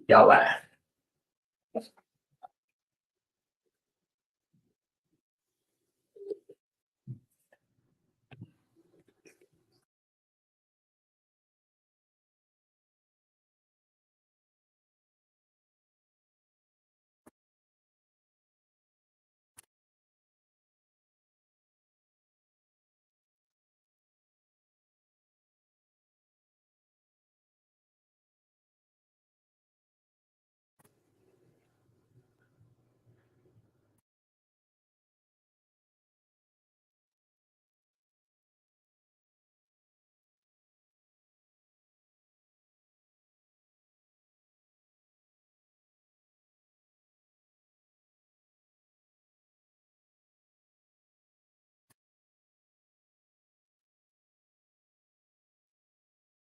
Y'all laugh.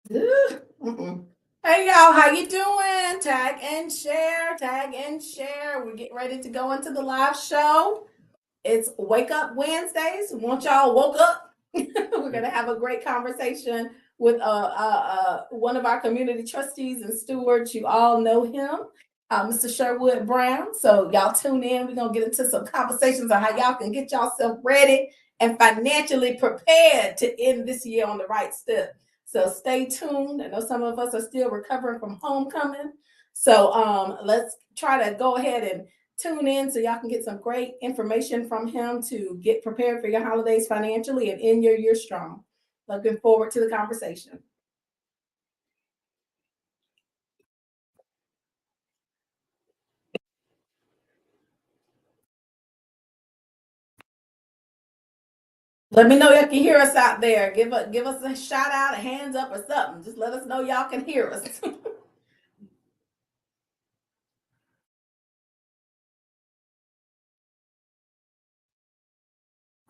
Hey y'all, how you doing? Tag and share, tag and share. We're getting ready to go into the live show. It's Wake Up Wednesdays. Want y'all woke up? We're gonna have a great conversation with one of our community trustees and stewards. You all know him, Mr. Sherwood Brown. So y'all tune in. We're gonna get into some conversations on how y'all can get yourself ready and financially prepared to end this year on the right step. So stay tuned. I know some of us are still recovering from homecoming. So let's try to go ahead and tune in so y'all can get some great information from him to get prepared for your holidays financially and end your year strong. Looking forward to the conversation. Let me know y'all can hear us out there. Give us a shout out, a hands up, or something. Just let us know y'all can hear us.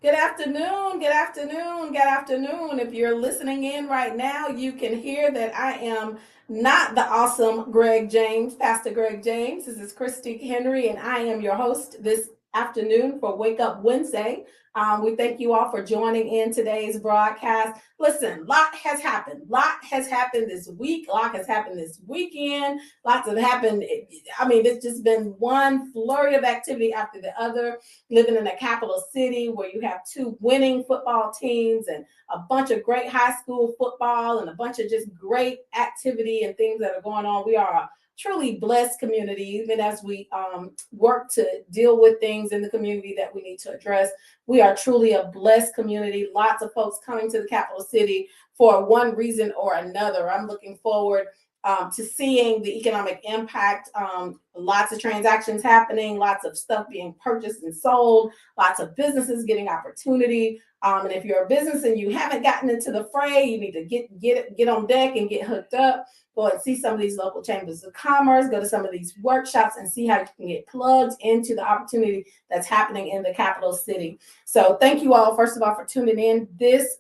Good afternoon, good afternoon, good afternoon. If you're listening in right now, you can hear that I am not the awesome Greg James, Pastor Greg James. This is Christy Henry, and I am your host this afternoon for Wake Up Wednesday. We thank you all for joining in today's broadcast. Listen, lot has happened. Lot has happened this week. Lot has happened this weekend. Lots have happened. I mean, it's just been one flurry of activity after the other. Living in a capital city where you have two winning football teams and a bunch of great high school football and a bunch of just great activity and things that are going on. We are a truly blessed community, even as we work to deal with things in the community that we need to address. We are truly a blessed community. Lots of folks coming to the capital city for one reason or another. I'm looking forward to seeing the economic impact. Lots of transactions happening, lots of stuff being purchased and sold, lots of businesses getting opportunity. And if you're a business and you haven't gotten into the fray, you need to get on deck and get hooked up. Go and see some of these local chambers of commerce, go to some of these workshops and see how you can get plugged into the opportunity that's happening in the capital city. So thank you all, first of all, for tuning in this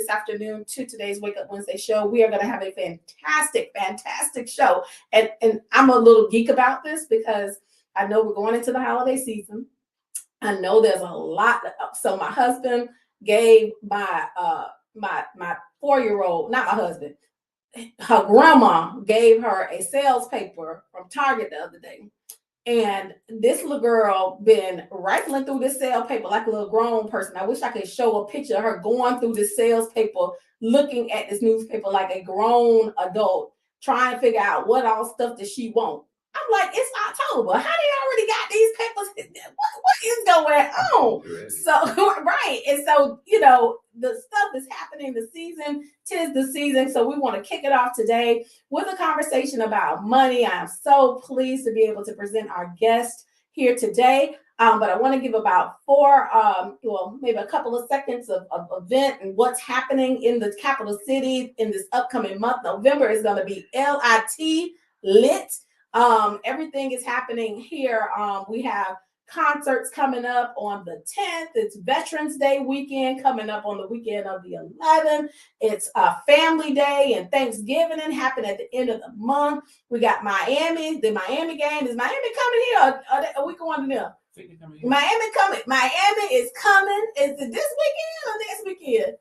afternoon to today's Wake Up Wednesday show. We are going to have a fantastic show. And I'm a little geek about this because I know we're going into the holiday season. I know there's a lot. So my husband gave my 4-year-old, not my husband, her grandma gave her a sales paper from Target the other day. And this little girl been rifling through this sales paper like a little grown person. I wish I could show a picture of her going through this sales paper, looking at this newspaper like a grown adult, trying to figure out what all stuff does she want. I'm like, it's October. How they already got these papers? What is going on? So, right. And so, the stuff is happening, the season, 'tis the season. So we want to kick it off today with a conversation about money. I am so pleased to be able to present our guest here today. But I want to give about maybe a couple of seconds of event and what's happening in the capital city in this upcoming month. November is going to be lit. Everything is happening here. We have concerts coming up on the 10th. It's Veterans Day weekend coming up on the weekend of the 11th. It's Family Day and Thanksgiving and happen at the end of the month. We got Miami, the Miami game. Is Miami coming here? Or are we going to them? Miami coming. Miami is coming. Is it this weekend or next weekend?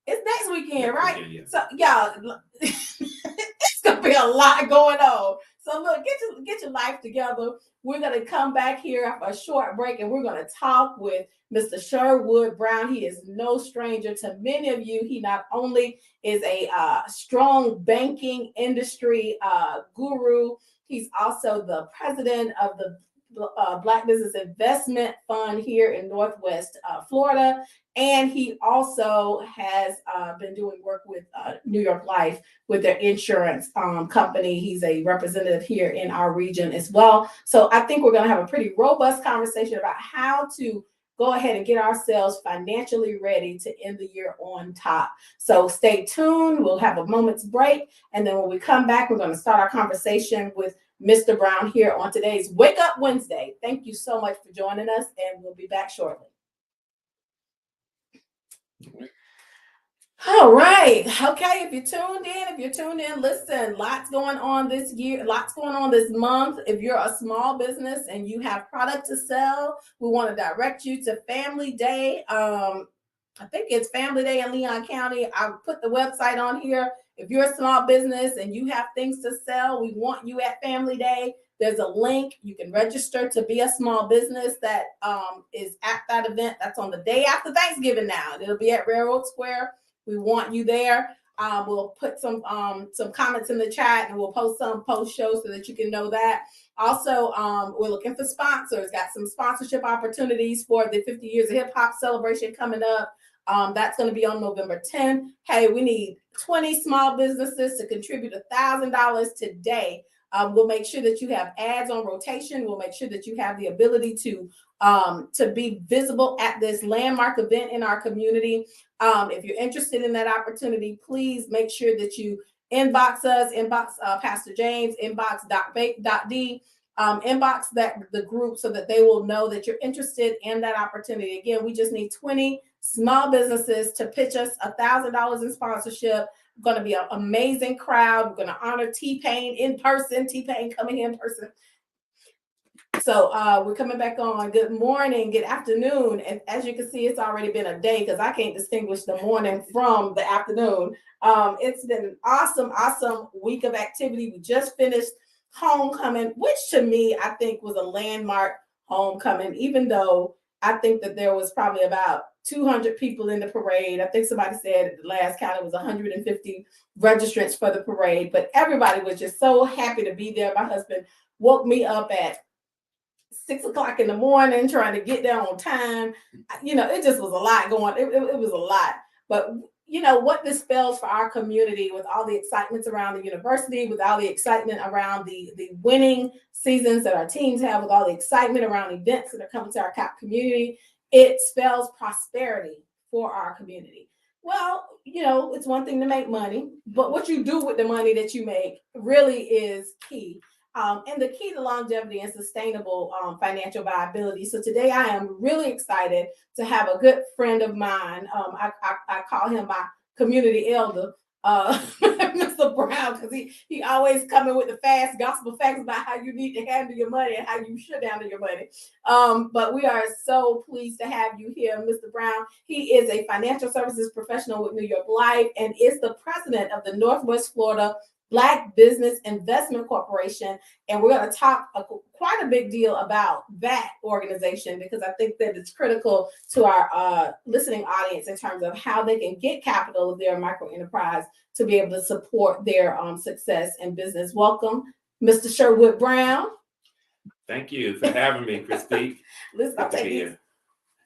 It's next weekend, right? Weekend, yeah. So y'all, it's It's gonna be a lot going on. So look, get your life together. We're gonna come back here after a short break, and we're gonna talk with Mr. Sherwood Brown. He is no stranger to many of you. He not only is a strong banking industry guru, he's also the president of the Black Business Investment Fund here in Northwest Florida. And he also has been doing work with New York Life with their insurance company. He's a representative here in our region as well. So I think we're going to have a pretty robust conversation about how to go ahead and get ourselves financially ready to end the year on top. So stay tuned. We'll have a moment's break. And then when we come back, we're going to start our conversation with Mr. Brown here on today's Wake Up Wednesday. Thank you so much for joining us, and we'll be back shortly. All right. Okay. If you're tuned in, listen, lots going on this year, lots going on this month. If you're a small business and you have product to sell, we want to direct you to Family Day. I think it's Family Day in Leon County. I put the website on here. If you're a small business and you have things to sell, we want you at Family Day. There's a link. You can register to be a small business that is at that event. That's on the day after Thanksgiving now. It'll be at Railroad Square. We want you there. We'll put some comments in the chat, and we'll post some post shows so that you can know that. Also, we're looking for sponsors. Got some sponsorship opportunities for the 50 Years of Hip Hop celebration coming up. That's going to be on November 10th. Hey, we need 20 small businesses to contribute $1,000 today. We'll make sure that you have ads on rotation. We'll make sure that you have the ability to be visible at this landmark event in our community. If you're interested in that opportunity, please make sure that you inbox us, inbox Pastor James, inbox.d, inbox the group so that they will know that you're interested in that opportunity. Again, we just need 20 small businesses to pitch us $1,000 in sponsorship. Going to be an amazing crowd. We're going to honor T-Pain in person. T-Pain coming in person. So we're coming back on. Good morning, good afternoon. And as you can see, it's already been a day because I can't distinguish the morning from the afternoon. It's been an awesome week of activity. We just finished homecoming, which to me, I think was a landmark homecoming, even though I think that there was probably about 200 people in the parade. I think somebody said at the last count it was 150 registrants for the parade, but everybody was just so happy to be there. My husband woke me up at 6 o'clock in the morning trying to get there on time. You know, it just was a lot going. It was a lot. But you know what this spells for our community, with all the excitements around the university, with all the excitement around the winning seasons that our teams have, with all the excitement around events that are coming to our community, it spells prosperity for our community. Well, you know, it's one thing to make money, but what you do with the money that you make really is key. And the key to longevity and sustainable financial viability. So today I am really excited to have a good friend of mine. I call him my community elder, Mr. Brown, because he always coming with the fast gospel facts about how you need to handle your money and how you should handle your money. But we are so pleased to have you here, Mr. Brown. He is a financial services professional with New York Life and is the president of the Northwest Florida Black Business Investment Corporation. And we're going to talk quite a big deal about that organization, because I think that it's critical to our listening audience in terms of how they can get capital of their micro enterprise to be able to support their success and business. Welcome, Mr. Sherwood Brown. Thank you for having me, Christy. Listen, I'll take this.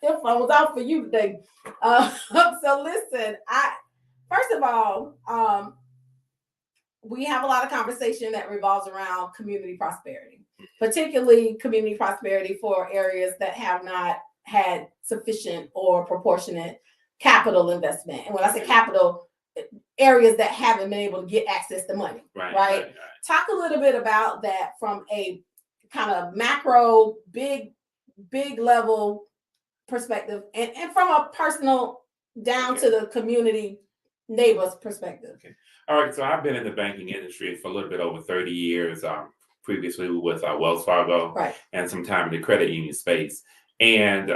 Your phone was out for you today. So listen, first of all, we have a lot of conversation that revolves around community prosperity, particularly community prosperity for areas that have not had sufficient or proportionate capital investment. And when I say capital, areas that haven't been able to get access to money, right? Talk a little bit about that from a kind of macro, big level perspective, and from a personal down to the community neighbors perspective. Okay. All right, so I've been in the banking industry for a little bit over 30 years, previously with Wells Fargo, right, and some time in the credit union space. And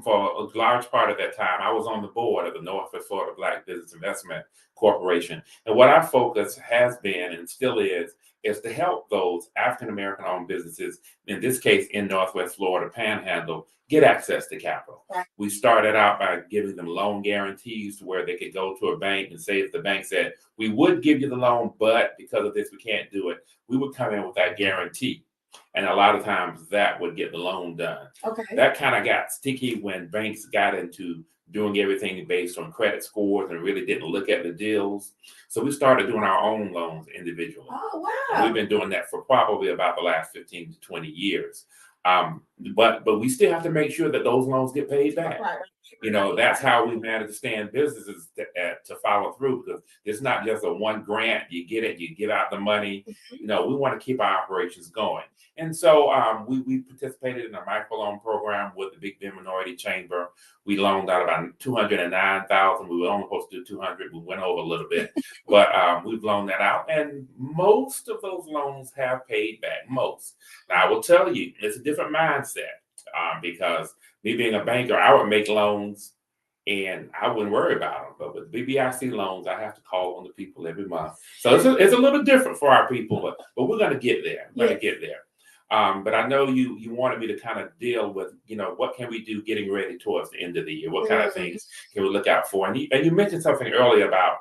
for a large part of that time, I was on the board of the Northwest Florida Black Business Investment Corporation. And what our focus has been and still is to help those African American owned businesses, in this case in Northwest Florida Panhandle, get access to capital. Right. We started out by giving them loan guarantees to where they could go to a bank and say, if the bank said, we would give you the loan, but because of this, we can't do it, we would come in with that guarantee. And a lot of times that would get the loan done. Okay. That kind of got sticky when banks got into doing everything based on credit scores and really didn't look at the deals. So we started doing our own loans individually. Oh, And wow. we've been doing that for probably about the last 15 to 20 years. But we still have to make sure that those loans get paid back. Right. You know, that's how we manage to stay in businesses to follow through, because it's not just a one grant. You get it, you give out the money. You know, we want to keep our operations going. And so we participated in a microloan program with the Big Bend Minority Chamber. We loaned out about $209,000. We were only supposed to do 200. We went over a little bit, but we've loaned that out, and most of those loans have paid back. Most. Now I will tell you, it's a different mindset because me being a banker, I would make loans and I wouldn't worry about them. But with BBIC loans, I have to call on the people every month. So it's a little different for our people, but we're going to get there. We're going to get there. But I know you wanted me to kind of deal with, you know, what can we do getting ready towards the end of the year? What kind of things can we look out for? And you mentioned something earlier about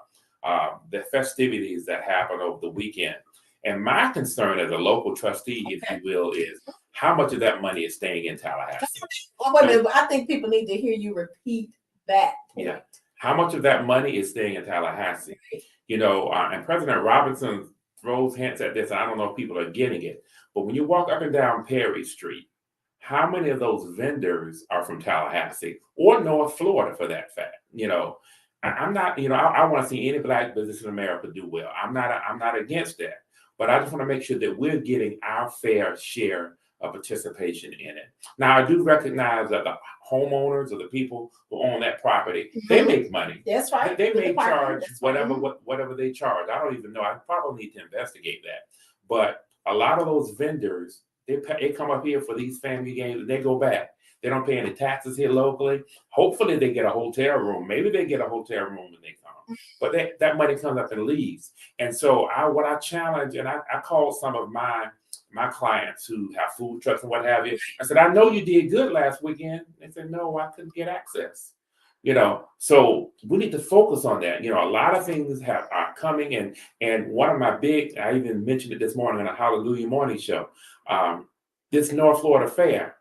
the festivities that happen over the weekend. And my concern as a local trustee, if you will, is how much of that money is staying in Tallahassee? Oh, wait a minute. I think people need to hear you repeat that point. Yeah. How much of that money is staying in Tallahassee? You know, and President Robinson throws hints at this, and I don't know if people are getting it, but when you walk up and down Perry Street, how many of those vendors are from Tallahassee or North Florida for that fact? You know, I'm not, you know, I want to see any Black business in America do well. I'm not against that. But I just want to make sure that we're getting our fair share of participation in it. Now, I do recognize that the homeowners or the people who own that property, they make money. That's right. They With may the parking, charge that's whatever right. whatever they charge. I don't even know. I probably need to investigate that. But a lot of those vendors, they come up here for these family games and they go back. They don't pay any taxes here locally. Hopefully they get a hotel room. Maybe they get a hotel room when they come. But that money comes up and leaves. And so what I challenge, and I called some of my clients who have food trucks and what have you. I said, I know you did good last weekend. They said, no, I couldn't get access. You know, so we need to focus on that. You know, a lot of things are coming, and one of my big, I even mentioned it this morning on a Hallelujah Morning Show, this North Florida Fair.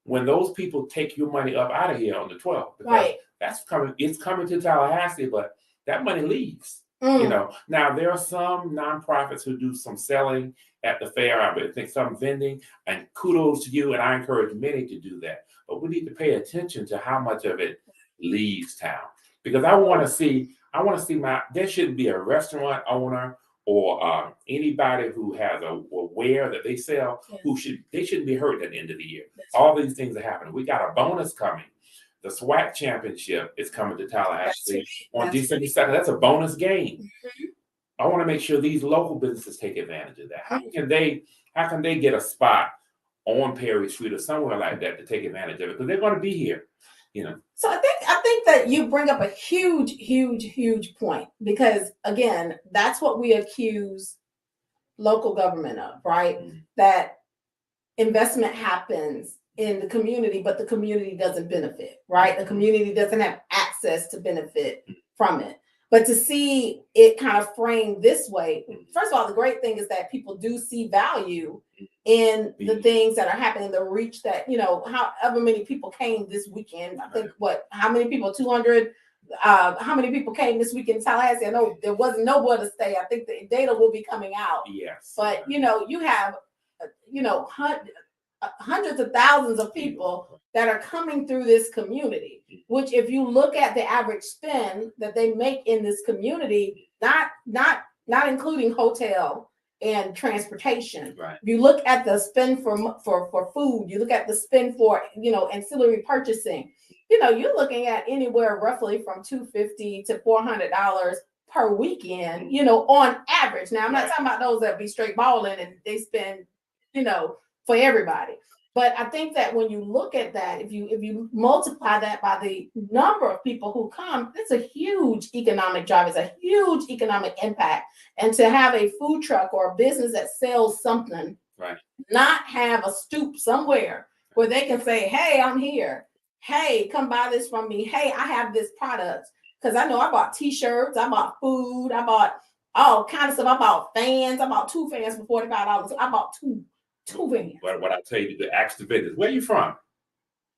When those people take your money up out of here on the 12th, because it's coming to Tallahassee, but that money leaves. You know, now there are some nonprofits who do some selling at the fair. I think some vending, and kudos to you. And I encourage many to do that. But we need to pay attention to how much of it leaves town, because I want to see there shouldn't be a restaurant owner or anybody who has a ware that they sell they shouldn't be hurt at the end of the year. All these things are happening. We got a bonus coming. The SWAC championship is coming to Tallahassee on December 2nd. That's a bonus game. I want to make sure these local businesses take advantage of that. How can they get a spot on Perry Street or somewhere like that to take advantage of it? Because they're going to be here, you know. So I think that you bring up a huge point, because again, that's what we accuse local government of, right? That investment happens in the community, but the community doesn't benefit, right? The community doesn't have access to benefit from it. But to see it kind of framed this way, first of all, the great thing is that people do see value in the things that are happening, the reach that, you know, however many people came this weekend. I think how many people? 200. How many people came this weekend in Tallahassee? I know there wasn't nowhere to stay. I think the data will be coming out. Yes. But, you know, you have, you know, hundreds of thousands of people that are coming through this community, which if you look at the average spend that they make in this community, not including hotel and transportation. Right. If you look at the spend for food, you look at the spend for, you know, ancillary purchasing, you know, you're looking at anywhere roughly from $250 to $400 per weekend, you know, on average. Now, I'm not talking about those that be straight balling and they spend, you know, for everybody. But I think that when you look at that, if you multiply that by the number of people who come, it's a huge economic drive. It's a huge economic impact. And to have a food truck or a business that sells something, Right. not have a stoop somewhere where they can say, "Hey, I'm here. Hey, come buy this from me. Hey, I have this product." Because I know I bought T-shirts, I bought food, I bought all kinds of stuff. I bought fans. I bought 2 fans for $45. I bought two fans. But what I tell you, to ask the business, where you from?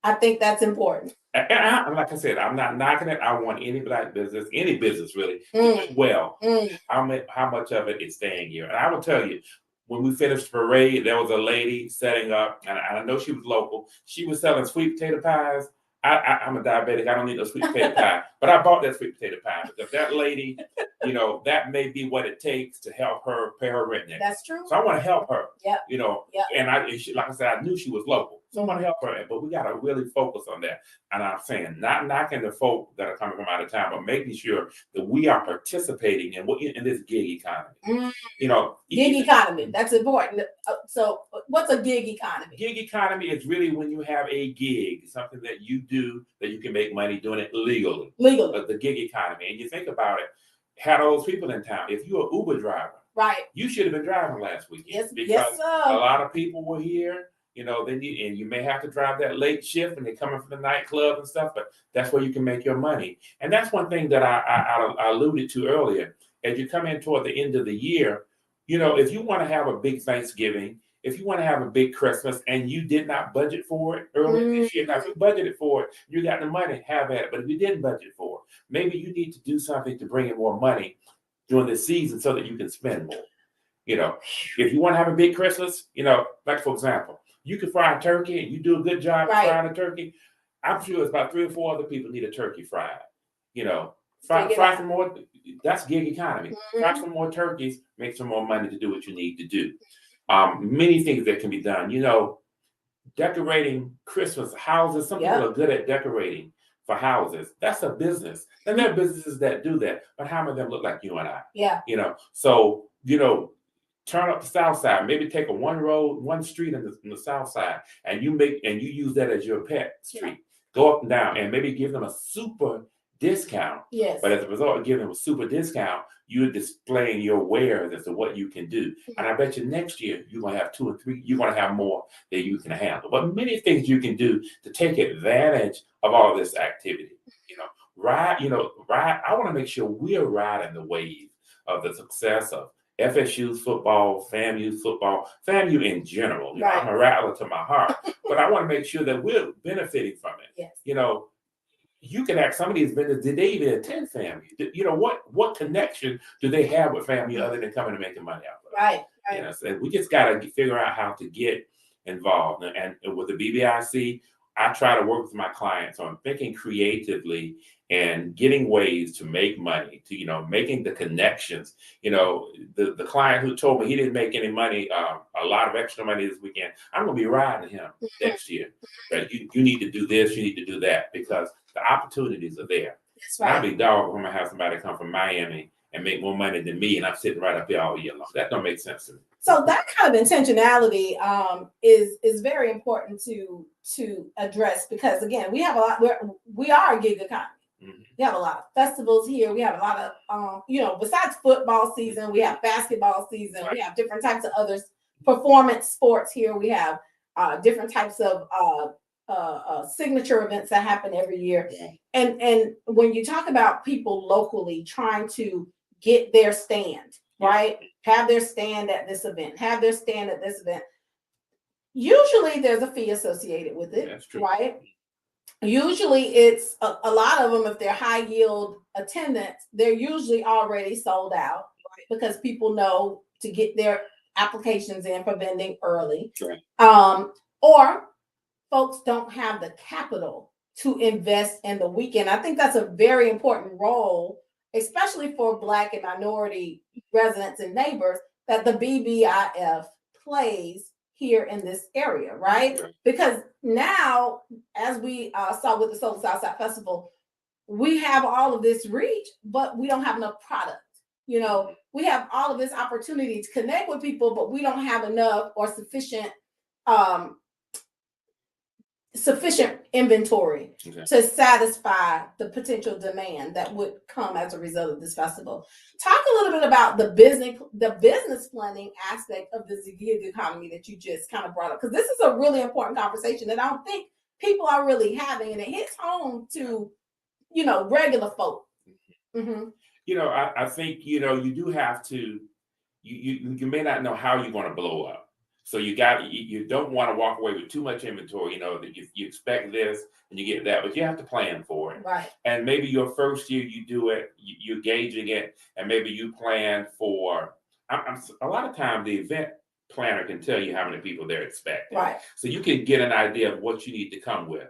I think that's important. And like I said, I'm not knocking it. I want any black business, any business really, to do Mm, well. mm. How much of it is staying here? And I will tell you, when we finished the parade, there was a lady setting up, and I know she was local. She was selling sweet potato pies. I'm a diabetic. I don't need no sweet potato pie, but I bought that sweet potato pie because that lady, that may be what it takes to help her pay her rent next. That's true. So I want to help her. Yep. Yep. And she, like I said, I knew she was local, so I want to help her. But we got to really focus on that. And I'm saying, not knocking the folk that are coming from out of town, but making sure that we are participating in this gig economy. Mm. Gig economy. That's important. So, what's a gig economy? Gig economy is really when you have a gig, something that you do that you can make money doing it legally. The gig economy. And you think about it, had all those people in town. If you're an Uber driver, right, you should have been driving last weekend. Yes, because sir. A lot of people were here. They need, and you may have to drive that late shift, and they're coming from the nightclub and stuff. But that's where you can make your money. And that's one thing that I alluded to earlier. As you come in toward the end of the year, if you want to have a big Thanksgiving, if you want to have a big Christmas, and you did not budget for it earlier this year, now if you budgeted for it, you got the money, have at it. But if you didn't budget for it, maybe you need to do something to bring in more money during the season so that you can spend more. If you want to have a big Christmas, like for example, you can fry a turkey and you do a good job frying a turkey. I'm sure it's about 3 or 4 other people need a turkey fried. Fry some more. That's gig economy. Fry some more turkeys, make some more money to do what you need to do. Many things that can be done. Decorating Christmas houses. Some people are good at decorating for houses. That's a business. And there are businesses that do that. But how many of them look like you and I? Yeah. So, turn up the south side, maybe take a one street in the south side, and you use that as your pet street. Go up and down and maybe give them a super discount. Yes. But as a result of giving them a super discount, you're displaying your wares as to what you can do. And I bet you next year you're gonna have 2 or 3, you're gonna have more than you can handle. But many things you can do to take advantage of all this activity. Ride, I want to make sure we're riding the wave of the success of FSU's football, FAMU's football, FAMU in general. I'm a rattler to my heart, but I want to make sure that we're benefiting from it. Yes. You can ask some of these vendors, did they even attend FAMU? What connection do they have with FAMU other than coming and making money out of it? Right. So we just got to figure out how to get involved. And with the BBIC, I try to work with my clients on thinking creatively and getting ways to make money, to, making the connections. The client who told me he didn't make any money, a lot of extra money this weekend, I'm going to be riding him next year. That you need to do this, you need to do that, because the opportunities are there. That's right. I'll be dog if I'm going to have somebody come from Miami and make more money than me, and I'm sitting right up here all year long. That don't make sense to me. So that kind of intentionality is very important to address, because again, we have a lot. We are a gig economy. Mm-hmm. We have a lot of festivals here. We have a lot of besides football season, we have basketball season. Right. We have different types of other performance sports here. We have different types of signature events that happen every year. Yeah. And when you talk about people locally trying to get their stand, right? Have their stand at this event, usually there's a fee associated with it. That's true. Right? Usually it's a lot of them, if they're high yield attendants, they're usually already sold out, right? Because people know to get their applications in for vending early. Right. Or folks don't have the capital to invest in the weekend. I think that's a very important role, especially for Black and minority residents and neighbors, that the BBIF plays here in this area, right? Because now, as we saw with the Soul Southside Festival, we have all of this reach, but we don't have enough product. We have all of this opportunity to connect with people, but we don't have enough or sufficient sufficient inventory Okay. to satisfy the potential demand that would come as a result of this festival. Talk a little bit about the business planning aspect of the gig economy that you just kind of brought up, because this is a really important conversation that I don't think people are really having, and it hits home to regular folk. Mm-hmm. I think you do have to. You may not know how you're going to blow up. So you don't want to walk away with too much inventory. That you expect this and you get that, but you have to plan for it. Right. And maybe your first year you do it, you're gauging it, and maybe you plan for. A lot of times the event planner can tell you how many people they're expecting. Right. So you can get an idea of what you need to come with.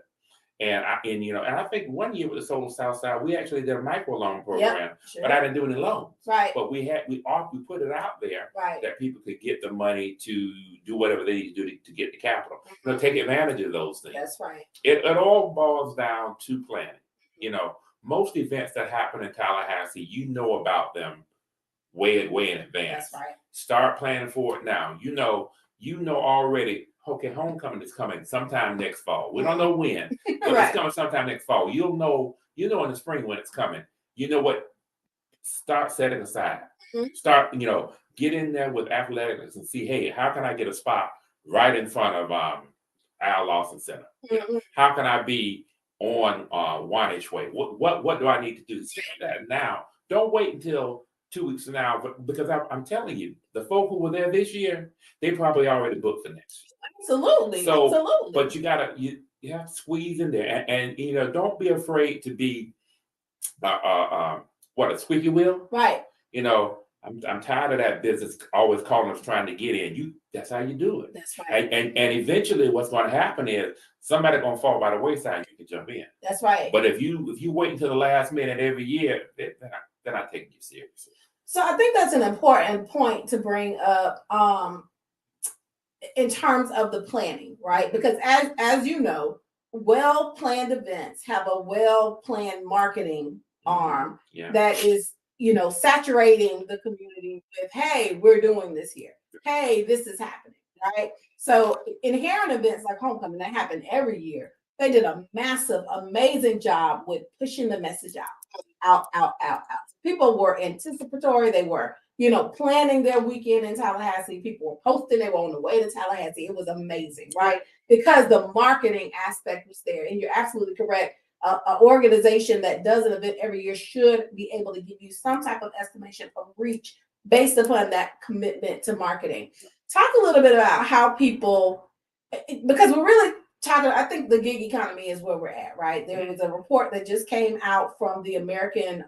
And I think one year with the Soul South Side, we actually did a micro loan program, Sure. but I didn't do any loans. Right. But we put it out there Right. that people could get the money to do whatever they need to do to get the capital. Take advantage of those things. That's right. It all boils down to planning. Most events that happen in Tallahassee, you know about them way in advance. That's right. Start planning for it now. You know already. Okay, homecoming is coming sometime next fall. We don't know when, but Right. it's coming sometime next fall. You'll know in the spring when it's coming. You know what? Start setting aside. Mhm. Start, get in there with athletics and see, hey, how can I get a spot right in front of Al Lawson Center? Mhm. How can I be on One-ish Way? What do I need to do? Say that now. Don't wait until 2 weeks from now, because I'm telling you, the folk who were there this year, they probably already booked for next year. Absolutely. So, absolutely. but you have to squeeze in there, and don't be afraid to be a squeaky wheel. Right. I'm tired of that business always calling us trying to get in. That's how you do it. That's right. And eventually, what's going to happen is somebody going to fall by the wayside. You can jump in. That's right. But if you wait until the last minute every year, they're not taking you seriously. So I think that's an important point to bring up in terms of the planning, right? Because as you know, well-planned events have a well-planned marketing arm that is, saturating the community with, hey, we're doing this here. Hey, this is happening, right? So inherent events like homecoming that happen every year, they did a massive, amazing job with pushing the message out. People were anticipatory. They were, planning their weekend in Tallahassee. People were posting. They were on the way to Tallahassee. It was amazing, right? Because the marketing aspect was there. And you're absolutely correct. An organization that does an event every year should be able to give you some type of estimation of reach based upon that commitment to marketing. Talk a little bit about how people, because we're really talking, I think the gig economy is where we're at, right? There was a report that just came out from the American,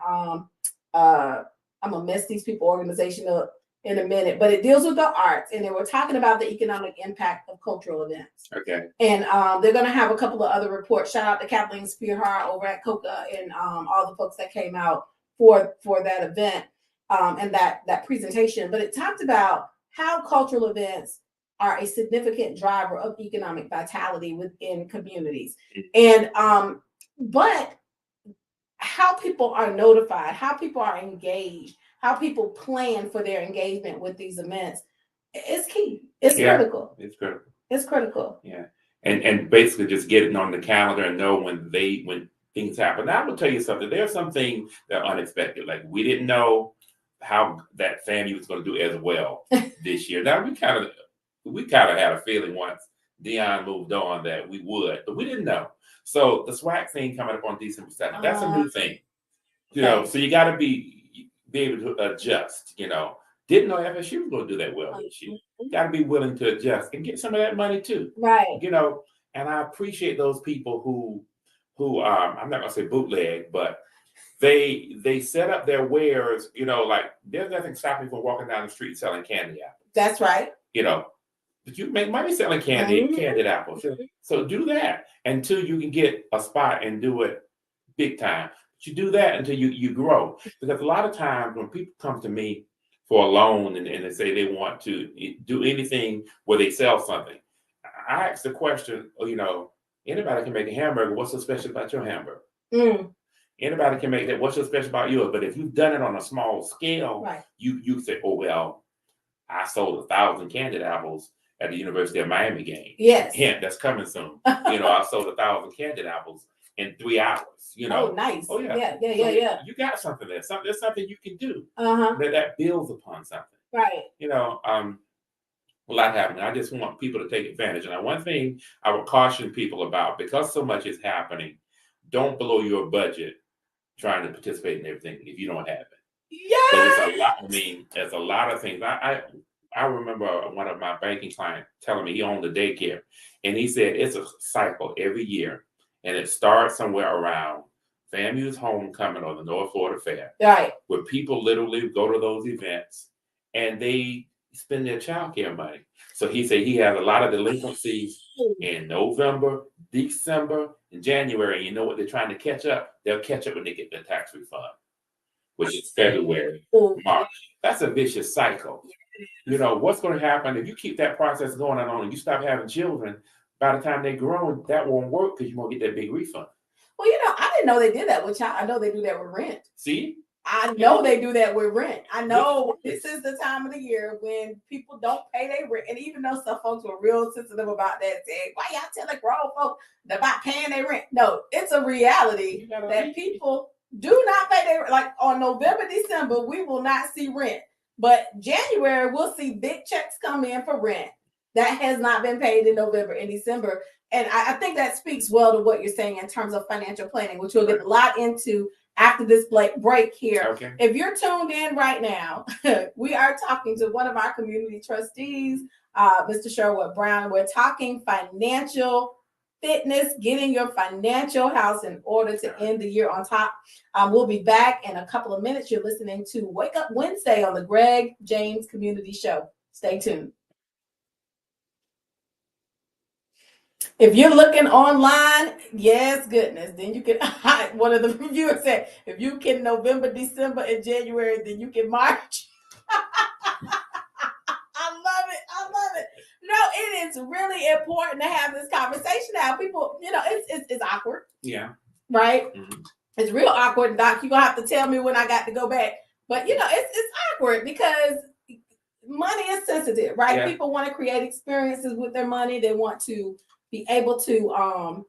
I'm gonna mess these people organization up in a minute, but it deals with the arts, and they were talking about the economic impact of cultural events. Okay. And they're going to have a couple of other reports. Shout out to Kathleen Spearhart over at COCA and all the folks that came out for that event and that presentation. But it talked about how cultural events are a significant driver of economic vitality within communities. And but how people are notified, how people are engaged, how people plan for their engagement with these events is key. It's critical. It's critical. It's critical. Yeah. And basically just getting on the calendar and know when things happen. Now, I will tell you something. There are some things that are unexpected. Like we didn't know how that FAMU was going to do as well this year. Now we kind of had a feeling once Dion moved on that we would, but we didn't know. So the SWAC thing coming up on December 2nd, that's a new thing. So you got to be able to adjust. Didn't know FSU was going to do that well this year. Got to be willing to adjust and get some of that money too. Right. And I appreciate those people who I'm not going to say bootleg, but they set up their wares. Like there's nothing stopping you from walking down the street selling candy apples. That's right. But you make money selling candied apples. So do that until you can get a spot and do it big time. But you do that until you grow. Because a lot of times when people come to me for a loan and they say they want to do anything where they sell something, I ask the question, anybody can make a hamburger. What's so special about your hamburger? Anybody can make that. What's so special about yours? But if you've done it on a small scale, right. you say, oh, well, I sold 1,000 candied apples at the University of Miami game. Yes. Hint, that's coming soon. I sold 1,000 candy apples in 3 hours. Oh, nice. Oh yeah. Yeah. You got something there. There's something you can do Uh-huh. that builds upon something. Right. A lot happening. I just want people to take advantage. And one thing I would caution people about, because so much is happening, don't blow your budget trying to participate in everything if you don't have it. Yeah. There's a lot. There's a lot of things. I remember one of my banking clients telling me he owned a daycare, and he said it's a cycle every year, and it starts somewhere around FAMU's homecoming or the North Florida Fair, right, where people literally go to those events and they spend their child care money. So he said he has a lot of delinquencies in November, December, and January. You know what they're trying to catch up? They'll catch up when they get their tax refund, which is February, March. That's a vicious cycle. What's going to happen if you keep that process going on and you stop having children? By the time they grow, that won't work because you won't get that big refund. Well, I didn't know they did that with child. I know they do that with rent. See? I know they do that with rent. I know this is the time of the year when people don't pay their rent. And even though some folks were real sensitive about that, saying, why y'all telling grown folks about paying their rent? No, it's a reality that people do not pay their rent. Like on November, December, we will not see rent. But January, we'll see big checks come in for rent that has not been paid in November and December. And I think that speaks well to what you're saying in terms of financial planning, which we'll get a lot into after this break here. Okay. If you're tuned in right now, we are talking to one of our community trustees, Mr. Sherwood Brown. We're talking financial fitness, getting your financial house in order to end the year on top. We'll be back in a couple of minutes. You're listening to Wake Up Wednesday on the Greg James Community Show. Stay tuned. If you're looking online, yes, goodness, then you can, one of the reviewers said, if you can November, December, and January, then you can March. I love it. No, it is really important to have this conversation now. People, it's awkward. Yeah. Right? Mm-hmm. It's real awkward, Doc. You're going to have to tell me when I got to go back. But, it's awkward because money is sensitive, right? Yeah. People want to create experiences with their money. They want to be able to,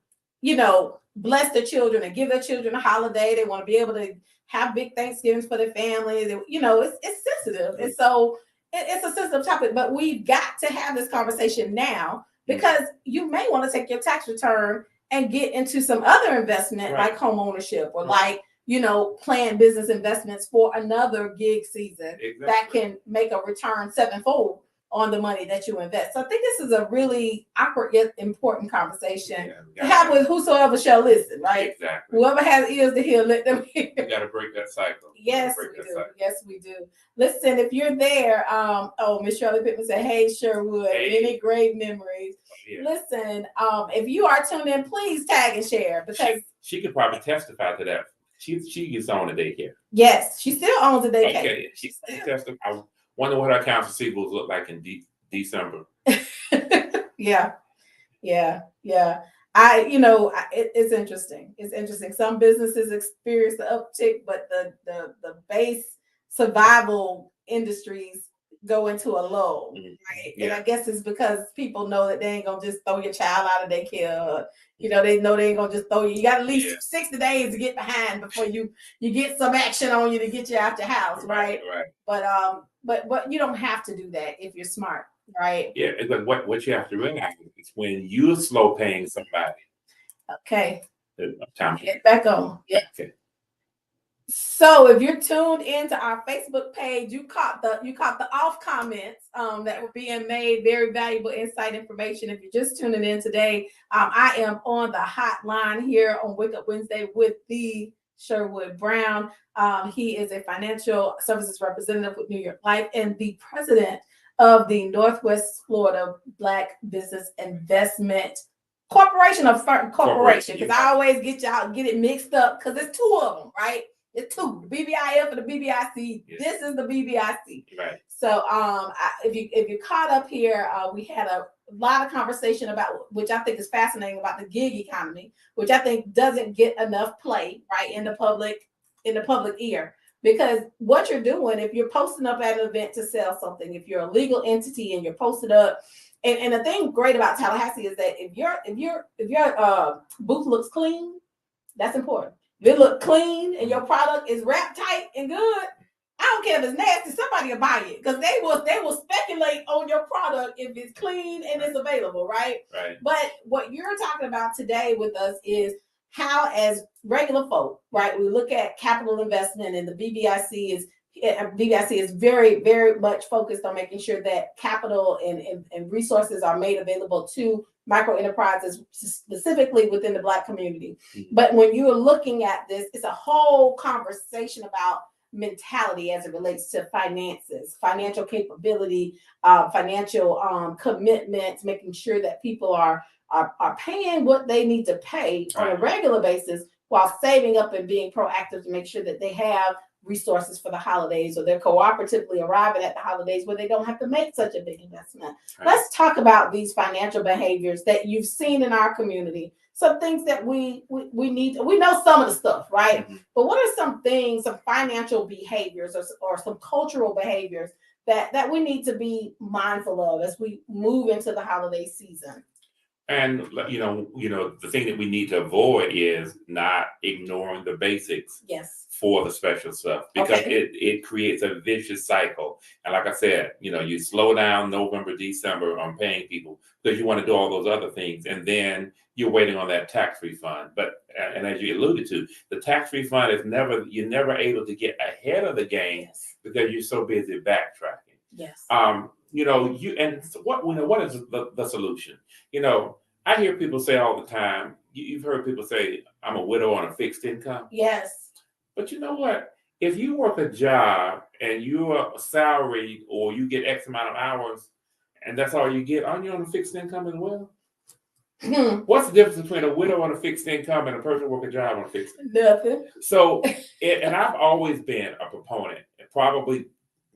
bless their children and give their children a holiday. They want to be able to have big Thanksgivings for their families. It's sensitive. And so it's a sensitive topic, but we've got to have this conversation now because you may want to take your tax return and get into some other investment like home ownership or planned business investments for another gig season that can make a return sevenfold on the money that you invest. So I think this is a really awkward yet important conversation to have with whosoever shall listen, right? Exactly. Whoever has ears to hear, let them hear. You got to break that cycle. Yes, we do. Yes, we do. Listen, if you're there, Miss Shirley Pittman said, hey, Sherwood, any great memories. Yeah. Listen, if you are tuned in, please tag and share because she could probably testify to that. She gets on a daycare. Yes, she still owns a daycare. Okay, she testified. I wonder what her accounts receivables look like in December. Yeah. It's interesting. It's interesting. Some businesses experience the uptick, but the base survival industries go into a lull, right? Yeah. And I guess it's because people know that they ain't gonna just throw your child out of daycare. They know they ain't gonna just throw you. You got at least 60 days to get behind before you get some action on you to get you out your house, right? Right. But you don't have to do that if you're smart, right? Yeah, but what you have to realize is when you're slow paying somebody. Okay. Time. Get back on. Yeah. Okay. So if you're tuned into our Facebook page, you caught the off comments that were being made. Very valuable insight information. If you're just tuning in today, I am on the hotline here on Wake Up Wednesday with the Sherwood Brown. He is a financial services representative with New York Life and the president of the Northwest Florida Black Business Investment Corporation because I always get it mixed up because there's two of them, right? It's two, the BBIF and the BBIC. Yes. This is the BBIC. Right. So if you're caught up here, we had a lot of conversation about, which I think is fascinating, about the gig economy, which I think doesn't get enough play, right, in the public ear. Because what you're doing, if you're posting up at an event to sell something, if you're a legal entity and you're posted up And the thing great about Tallahassee is that if your booth looks clean, that's important. If it look clean and your product is wrapped tight and good, I don't care if it's nasty, somebody will buy it because they will speculate on your product if it's clean and it's available, right? Right. But what you're talking about today with us is how, as regular folk, right, we look at capital investment, and the BBIC is very, very much focused on making sure that capital and resources are made available to micro enterprises, specifically within the Black community. Mm-hmm. But when you're looking at this, it's a whole conversation about mentality as it relates to finances, financial capability, financial commitments, making sure that people are paying what they need to pay on a regular basis while saving up and being proactive to make sure that they have resources for the holidays, or they're cooperatively arriving at the holidays where they don't have to make such a big investment. Right. Let's talk about these financial behaviors that you've seen in our community. Some things that we need. We know some of the stuff, right? Mm-hmm. But what are some things, some financial behaviors or some cultural behaviors that we need to be mindful of as we move into the holiday season? And the thing that we need to avoid is not ignoring the basics. Yes. For the special stuff, because it creates a vicious cycle. And like I said, you slow down November, December on paying people because you want to do all those other things, and then you're waiting on that tax refund. But and as you alluded to, the tax refund is you're never able to get ahead of the game because you're so busy backtracking. Yes. What is the solution? I hear people say all the time. You've heard people say, "I'm a widow on a fixed income." Yes. But you know what? If you work a job and you're salaried or you get X amount of hours and that's all you get, aren't you on a fixed income as well? What's the difference between a widow on a fixed income and a person working a job on a fixed income? Nothing. So, and I've always been a proponent, and probably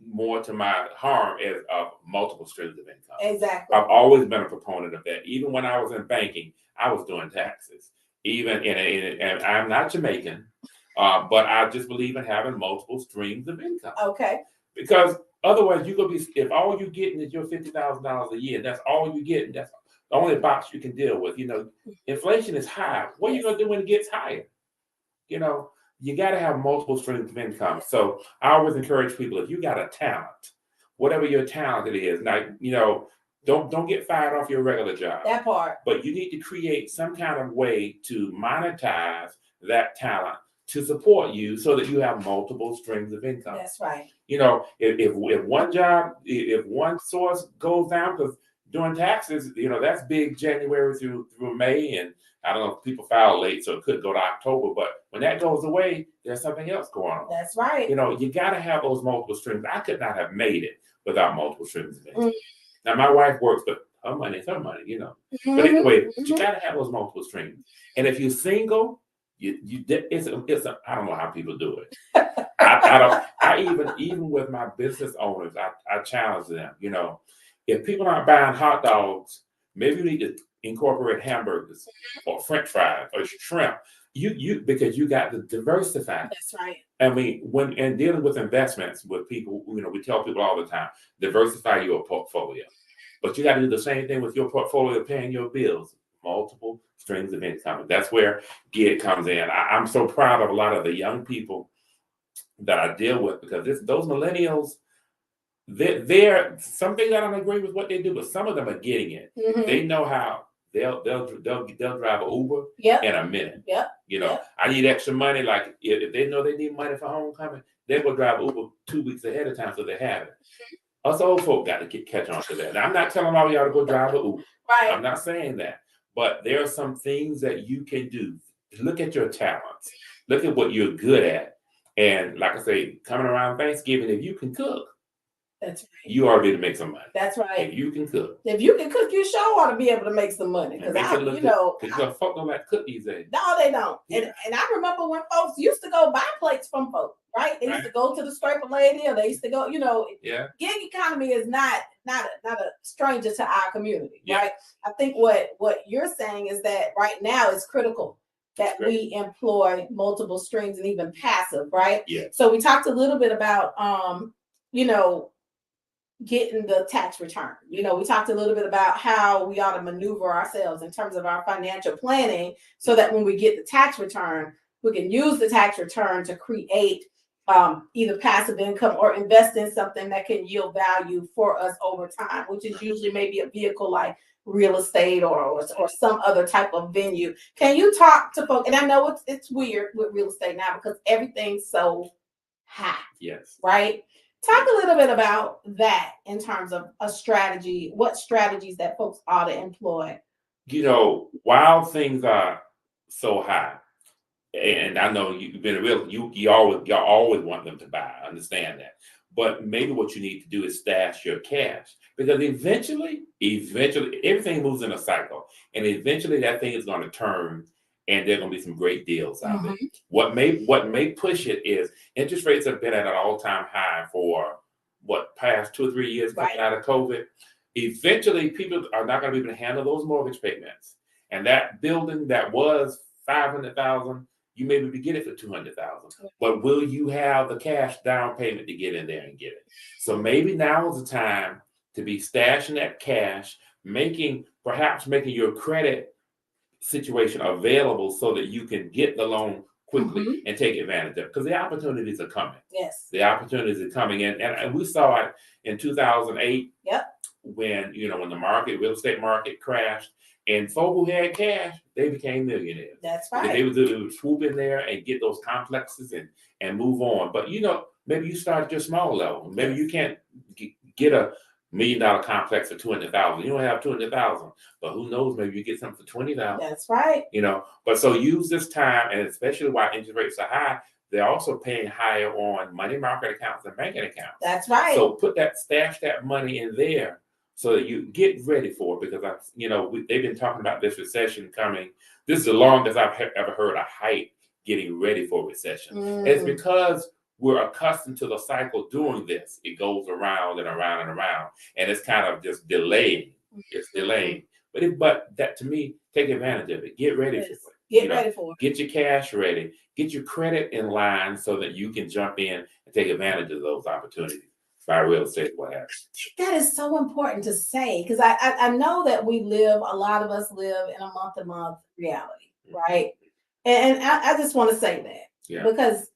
more to my harm, of multiple streams of income. Exactly. I've always been a proponent of that. Even when I was in banking, I was doing taxes. And I'm not Jamaican. But I just believe in having multiple streams of income. Okay. Because otherwise, you're gonna be, if all you're getting is your $50,000 a year, that's all you get. That's the only box you can deal with. Inflation is high. What are you gonna do when it gets higher? You got to have multiple streams of income. So I always encourage people: if you got a talent, whatever your talent it is, now don't get fired off your regular job. That part. But you need to create some kind of way to monetize that talent to support you so that you have multiple streams of income. That's right. If one source goes down, because doing taxes, that's big January through May, and I don't know if people file late, so it could go to October, but when that goes away, there's something else going on. That's right. You got to have those multiple streams. I could not have made it without multiple streams of income. Now, my wife works, but her money is her money, But anyway, you got to have those multiple streams. And if you're single, it's I don't know how people do it. I even with my business owners, I challenge them. If people aren't buying hot dogs, maybe you need to incorporate hamburgers or French fries or shrimp. Because you got to diversify. That's right. I mean, when dealing with investments with people, we tell people all the time, diversify your portfolio. But you got to do the same thing with your portfolio, paying your bills. Multiple streams of income. That's where GID comes in. I'm so proud of a lot of the young people that I deal with, because those millennials, they're some things I don't agree with what they do, but some of them are getting it. Mm-hmm. They know how they'll drive an Uber in a minute. Yep. I need extra money. Like if they know they need money for homecoming, they will drive Uber 2 weeks ahead of time so they have it. Mm-hmm. Us old folk got to catch on to that. Now, I'm not telling all y'all to go drive an Uber. Right. I'm not saying that. But there are some things that you can do. Look at your talents. Look at what you're good at. And like I say, coming around Thanksgiving, if you can cook, that's right. You ought to be able to make some money. That's right. If you can cook. If you can cook, you sure ought to be able to make some money. Because folk don't like cook these days. No, they don't. Yeah. And I remember when folks used to go buy plates from folks, right? They used to go to the scraper lady, or they used to go, Gig economy is not a stranger to our community, right? I think what you're saying is that right now it's critical that we employ multiple streams and even passive, right? Yeah. So we talked a little bit about, getting the tax return. You know, we talked a little bit about how we ought to maneuver ourselves in terms of our financial planning so that when we get the tax return, we can use the tax return to create either passive income or invest in something that can yield value for us over time, which is usually maybe a vehicle like real estate or some other type of venue. Can you talk to folks? And I know it's weird with real estate now because everything's so high, Yes. right? Talk a little bit about that in terms of a strategy, what strategies that folks ought to employ. You know, while things are so high, and I know you've been a real you always want them to buy. I understand that. But maybe what you need to do is stash your cash because eventually everything moves in a cycle. And eventually that thing is going to turn and there are going to be some great deals out there. Mhm. What may push it is interest rates have been at an all-time high for what past 2 or 3 years coming Right. out of COVID. Eventually people are not going to be able to handle those mortgage payments. And that building that was 500,000, you may be able to get it for 200,000, but will you have the cash down payment to get in there and get it? So maybe now is the time to be stashing that cash, perhaps making your credit situation available so that you can get the loan quickly Mhm. and take advantage of it because the opportunities are coming. Yes. The opportunities are coming in, and we saw it in 2008 Yep. when when the real estate market crashed, and folk who had cash, they became millionaires That's because they right. was able to swoop in there and get those complexes and move on. But maybe you start at your small level. Maybe you can't get a $1 million complex for 200,000. You don't have 200,000, but who knows? Maybe you get something for 20,000. That's right. But so use this time, and especially while interest rates are high, they're also paying higher on money market accounts and banking accounts. That's right. So stash that money in there so that you get ready for it because they've been talking about this recession coming. This is the longest I've ever heard a hype getting ready for a recession. It's because we're accustomed to the cycle doing this. It goes around and around and around, and it's kind of just delaying. It's delaying. But that to me, take advantage of it. Get ready for it. Get ready for it. Get your cash ready. Get your credit in line so that you can jump in and take advantage of those opportunities. Buy real estate, what have you. That is so important to say because I know that a lot of us live in a month-to-month reality, right? And I just want to say that because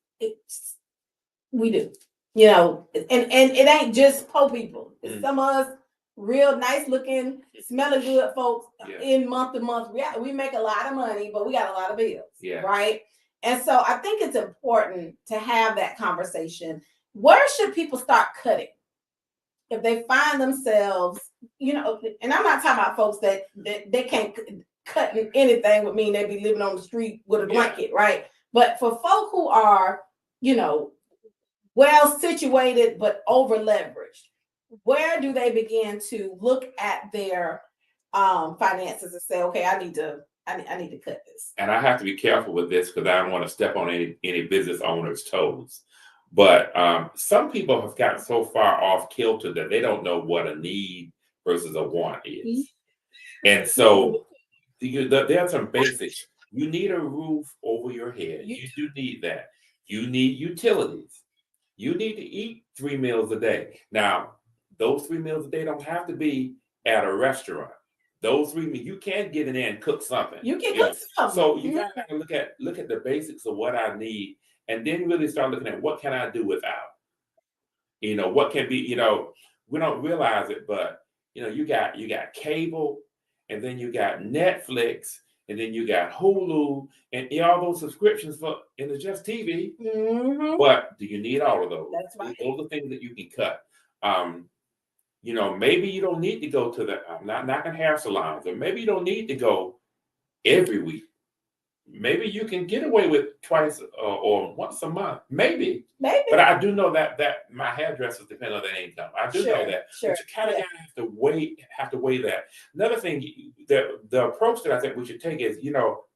we do, and it ain't just poor people. It's some of us real nice looking, smelling good folks in month-to-month reality. We make a lot of money, but we got a lot of bills, right? And so I think it's important to have that conversation. Where should people start cutting if they find themselves, and I'm not talking about folks that they can't cut anything would mean they'd be living on the street with a blanket, right? But for folk who are, well situated but over leveraged, where do they begin to look at their finances and say, okay, I need to cut this? And I have to be careful with this because I don't want to step on any business owner's toes. But some people have gotten so far off kilter that they don't know what a need versus a want is. And so there are some basics. You need a roof over your head. You do need that. You need utilities. You need to eat 3 meals a day. Now, those 3 meals a day don't have to be at a restaurant. Those 3 meals, you can get in there and cook something. You can cook something. So you gotta look at the basics of what I need, and then really start looking at what can I do without. What can be. We don't realize it, but you got cable, and then you got Netflix, and then you got Hulu, and all those subscriptions and it's just TV. But do you need all of those? That's right. Those are things that you can cut. Maybe you don't need to go to I'm not knocking hair salons, or maybe you don't need to go every week. Maybe you can get away with twice or once a month. Maybe. But I do know that my hairdressers depend on their income. I do know that. But you kind of have to weigh that. Another thing, the approach that I think we should take is,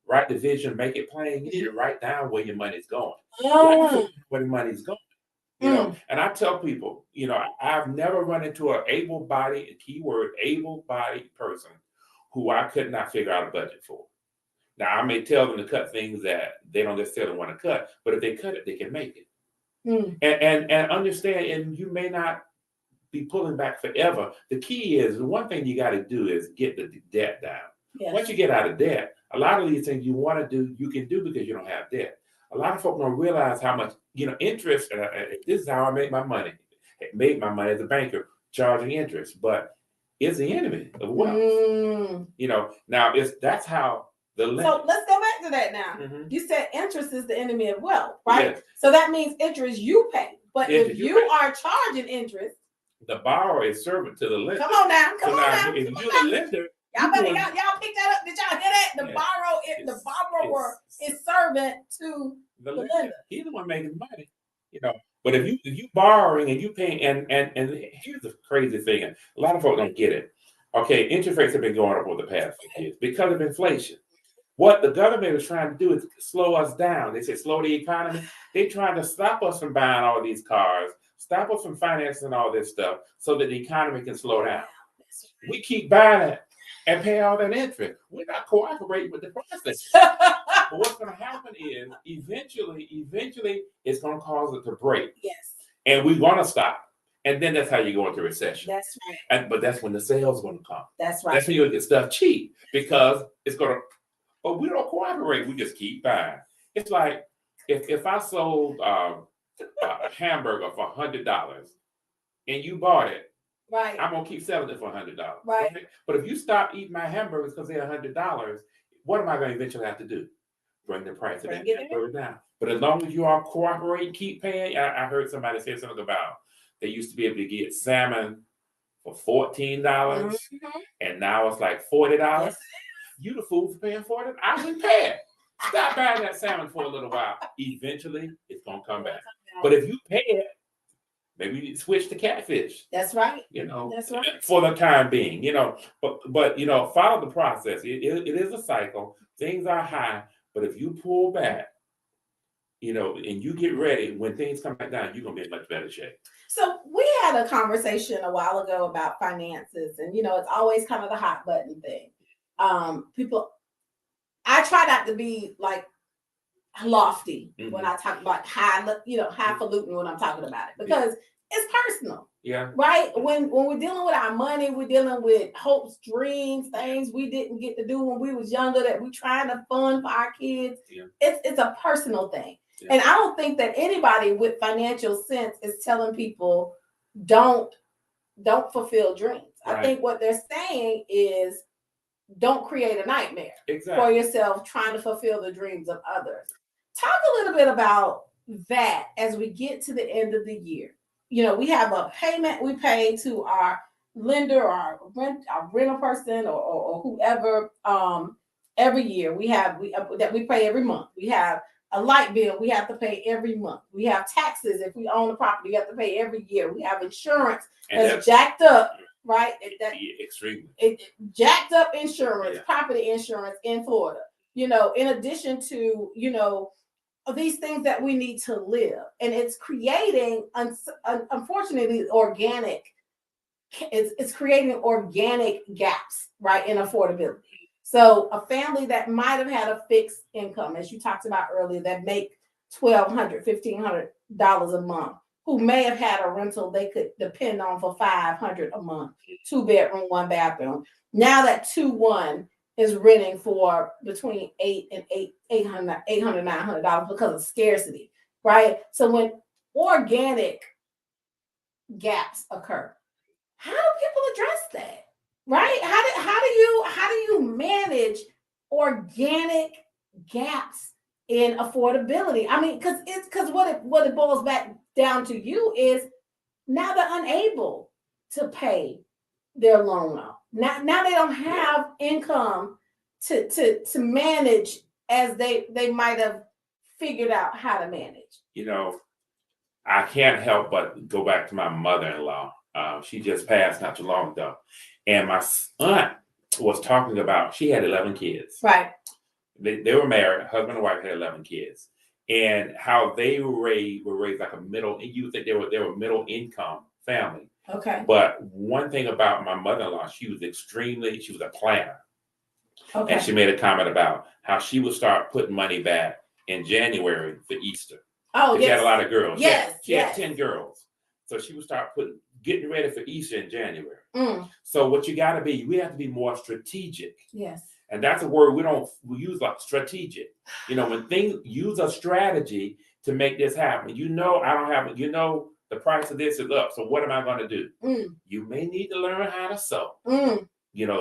write the vision, make it plain. You need to write down where your money's going. Where the money's going. And I tell people, I've never run into an able-bodied person who I could not figure out a budget for. Now, I may tell them to cut things that they don't necessarily want to cut, but if they cut it, they can make it. And understand, and you may not be pulling back forever. The key is, the one thing you got to do is get the debt down. Yes. Once you get out of debt, a lot of these things you want to do, you can do because you don't have debt. A lot of folks don't realize how much, interest. This is how I make my money. Made my money as a banker, charging interest, but it's the enemy of wealth. Now that's how the lender. So let's go back to that now. Mhm. You said interest is the enemy of wealth, right? Yes. So that means interest you pay. But Interest if you you pay. are charging interest, The borrower is servant to the lender. come on now, So now, if you're the lender, Y'all better y'all pick that up. Did y'all hear that? The Yes. borrower is servant to the the lender, lender. he's the one making the money. But if you borrowing and you paying, and here's the crazy thing, and a lot of folks don't get it. Okay, interest rates have been going up over the past few years because of inflation. What the government is trying to do is slow us down. They say slow the economy. They're trying to stop us from buying all these cars, stop us from financing all this stuff so that the economy can slow down. We keep buying it and pay all that interest. We're not cooperating with the process. But what's going to happen is eventually it's going to cause it to break. Yes. And we're going to stop. And then that's how you go into recession. That's right. But that's when the sales going to come. That's right. That's when you'll get stuff cheap because it's going to, but we don't cooperate. We just keep buying. It's like if I sold a hamburger for $100 and you bought it, Right. I'm going to keep selling it for $100. Right. Okay? But if you stop eating my hamburgers because they're $100, what am I going to eventually have to do? Bring the price of that hamburger down. But as long as you are cooperating, keep paying. I heard somebody say something about they used to be able to get salmon for $14, and now it's like $40. Yes. You the fool for paying $40. I wouldn't pay it. Stop buying that salmon for a little while. Eventually, it's gonna come back. But if you pay it, maybe you switch to catfish. That's right. That's right. For the time being, but follow the process. It is a cycle. Things are high, but if you pull back, and you get ready, when things come back down, you're gonna be in much better shape. So we had a conversation a while ago about finances, and it's always kind of the hot button thing. I try not to be like lofty when I talk about highfalutin when I'm talking about it, because it's personal. Yeah. Right. When we're dealing with our money, we're dealing with hopes, dreams, things we didn't get to do when we was younger that we trying to fund for our kids. Yeah. It's a personal thing. Yeah. And I don't think that anybody with financial sense is telling people don't fulfill dreams. Right. I think what they're saying is don't create a nightmare for yourself trying to fulfill the dreams of others. Talk a little bit about that as we get to the end of the year. We have a payment we pay to our lender or our rental person or whoever every year. We that we pay every month. We have a light bill we have to pay every month. We have taxes if we own a property, we have to pay every year. We have insurance that's jacked up, right? Extremely. It jacked up insurance, property insurance in Florida. In addition to these things that we need to live, and it's creating unfortunately organic. It's creating organic gaps, right, in affordability. So a family that might have had a fixed income, as you talked about earlier, that make $1,200, $1,500 a month, who may have had a rental they could depend on for $500 a month, 2-bedroom, 1-bathroom. Now that 2-1 is renting for between $800, $900 because of scarcity, right? So when organic gaps occur, how do people address that? Right? How do you manage organic gaps in affordability? I mean, because what it boils back down to you is now they're unable to pay their loan off. Now they don't have income to manage as they might have figured out how to manage. I can't help but go back to my mother-in-law. She just passed not too long ago. And my aunt was talking about, she had 11 kids. Right. They were married, husband and wife had 11 kids. And how they were raised like a middle, you would think they were middle income family. Okay. But one thing about my mother-in-law, she was a planner. Okay. And she made a comment about how she would start putting money back in January for Easter. Oh, yes. She had a lot of girls. Yes. She had 10 girls. So she would start getting ready for Easter in January. Mm. So what you got to be, we have to be more strategic. Yes. And that's a word we use like strategic. When things, use a strategy to make this happen. I don't have, the price of this is up. So what am I going to do? You may need to learn how to sew.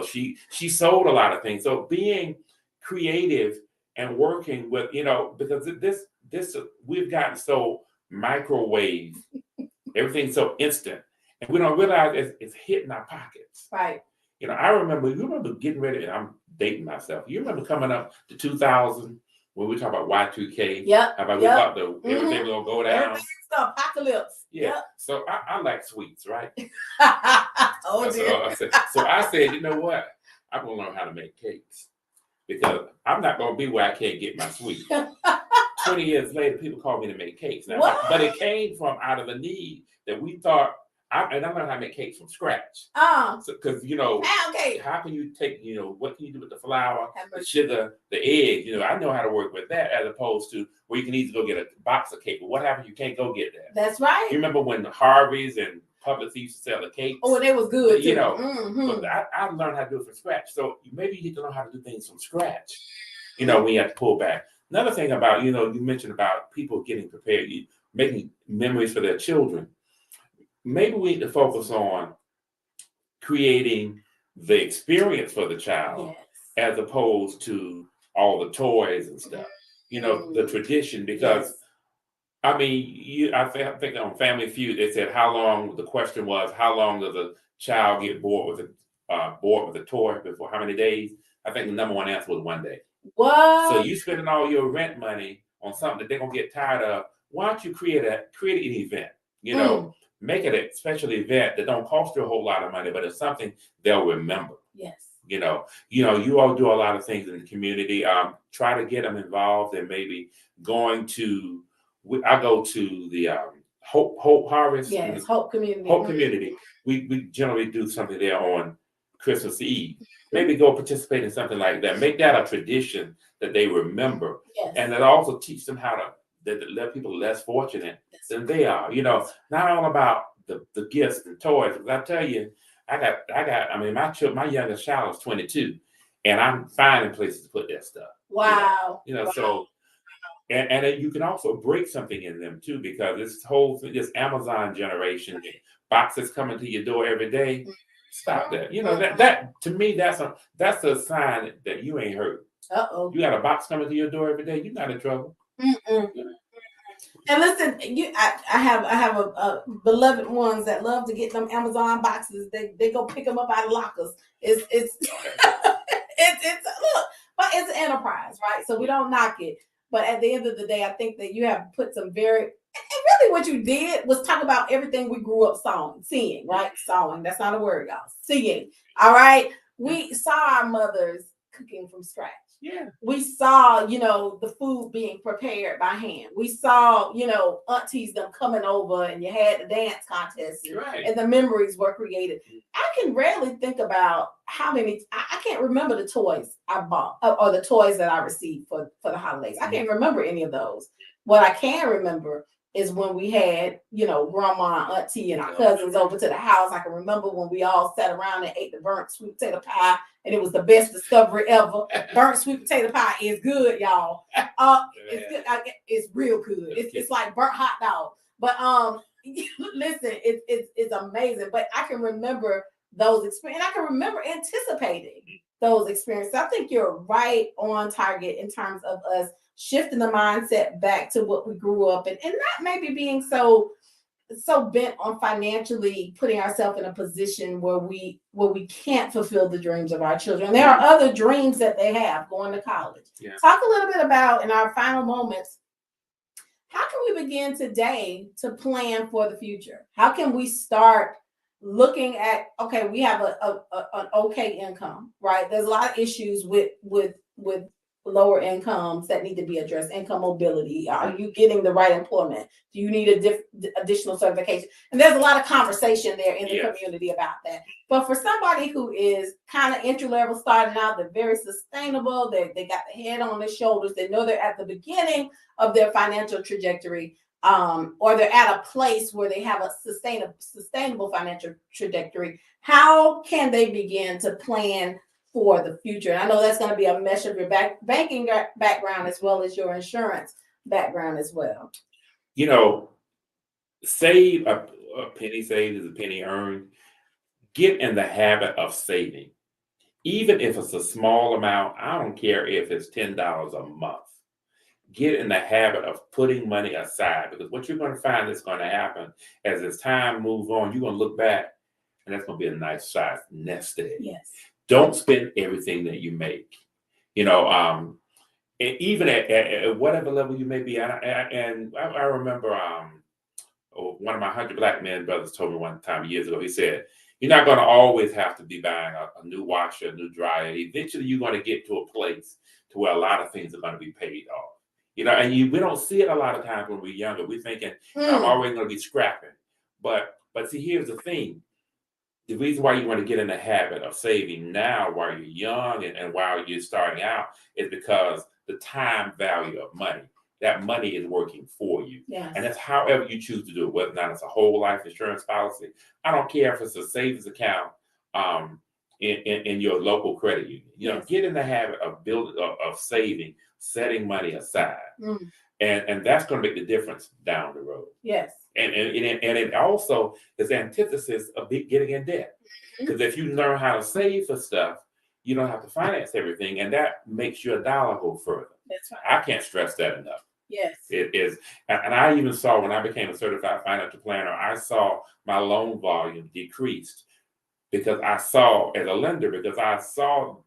She sold a lot of things. So being creative and working with, because this we've gotten so microwave, everything's so instant, and we don't realize it's hitting our pockets. Right. I remember getting ready. I'm dating myself. You remember coming up to 2000 when we talk about Y2K? Yep. How about we thought everything was gonna go down? Everything's the apocalypse. Yeah. Yep. So I like sweets, right? Oh dear. So I said, you know what? I'm gonna learn how to make cakes because I'm not gonna be where I can't get my sweets. 20 years later, people call me to make cakes now, but it came from out of the need that we thought. And I learned how to make cakes from scratch. Because how can you take, what can you do with the flour, the sugar, the egg? I know how to work with that as opposed to where you can easily go get a box of cake. But what happens? You can't go get that. That's right. You remember when Harvey's and Publix used to sell the cakes? Oh, they was good. But I learned how to do it from scratch. So maybe you need to learn how to do things from scratch. When you have to pull back. Another thing about, you mentioned about people getting prepared, making memories for their children. Maybe we need to focus on creating the experience for the child as opposed to all the toys and stuff. The tradition, because I think on Family Feud they said the question was how long does a child get bored with a toy before how many days? I think the number one answer was 1 day. What? So you spending all your rent money on something that they're gonna get tired of. Why don't you create an event? Make it a special event that don't cost you a whole lot of money, but it's something they'll remember. Yes. You all do a lot of things in the community. Try to get them involved and maybe going to. I go to the Hope Harvest. Yes, Hope Community. Hope Community. We generally do something there on Christmas Eve. Maybe go participate in something like that. Make that a tradition that they remember, and then also teach them how to. That let people less fortunate than they are. Not all about the gifts and toys. Because I tell you, my youngest child is 22, and I'm finding places to put that stuff. Wow. So, and you can also break something in them too, because this Amazon generation, boxes coming to your door every day. Stop that. That to me, that's a sign that you ain't hurt. You got a box coming to your door every day. You're not in trouble. And listen, I have a beloved ones that love to get them Amazon boxes. They go pick them up out of lockers. It's look, but it's an enterprise, right? So we don't knock it. But at the end of the day, I think that you have put some and really what you did was talk about everything we grew up seeing, right? Sawing. That's not a word, y'all. Seeing. All right. We saw our mothers cooking from scratch. Yeah. We saw, the food being prepared by hand. We saw, aunties them coming over and you had the dance contest and the memories were created. I can rarely think about how many, I can't remember the toys I bought or the toys that I received for the holidays. I can't remember any of those. What I can remember is when we had, grandma, auntie, and our cousins over to the house. I can remember when we all sat around and ate the burnt sweet potato pie, and it was the best discovery ever. Burnt sweet potato pie is good, y'all. It's good. It's real good. It's like burnt hot dog. But listen, it's amazing. But I can remember those experiences. I can remember anticipating those experiences. I think you're right on target in terms of us shifting the mindset back to what we grew up in, and not maybe being so bent on financially putting ourselves in a position where we can't fulfill the dreams of our children. There are other dreams that they have, going to college. Yeah. Talk a little bit about, in our final moments, how can we begin today to plan for the future? How can we start looking at, okay, we have an okay income, right? There's a lot of issues with lower incomes that need to be addressed. Income mobility. Are you getting the right employment? Do you need additional certification? And there's a lot of conversation there in the community about that. But for somebody who is kind of entry level, starting out, they're very sustainable. They got the head on their shoulders. They know they're at the beginning of their financial trajectory. or they're at a place where they have a sustainable financial trajectory, how can they begin to plan for the future? And I know that's going to be a mesh of your banking background as well as your insurance background as well. You know, save a penny saved is a penny earned. Get in the habit of saving. Even if it's a small amount, I don't care if it's $10 a month. Get in the habit of putting money aside, because what you're going to find is going to happen as this time moves on, you're going to look back and that's going to be a nice size nest egg. Yes. Don't spend everything that you make. And even at whatever level you may be. And I remember one of my 100 Black Men brothers told me one time years ago, he said, you're not going to always have to be buying a new washer, a new dryer. Eventually, you're going to get to a place to where a lot of things are going to be paid off. And we don't see it a lot of times when we're younger. We're thinking, I'm always going to be scrapping. But see, here's the thing. The reason why you want to get in the habit of saving now while you're young and while you're starting out is because the time value of money. That money is working for you. Yes. And that's however you choose to do it, whether or not it's a whole life insurance policy. I don't care if it's a savings account in your local credit union. Yes. Get in the habit of building, of saving, setting money aside. And that's going to make the difference down the road. Yes. And it also is the antithesis of getting in debt. Because if you learn how to save for stuff, you don't have to finance everything. And that makes your dollar go further. That's right. I can't stress that enough. Yes. It is. And I even saw when I became a certified financial planner, I saw my loan volume decreased because I saw as a lender, because I saw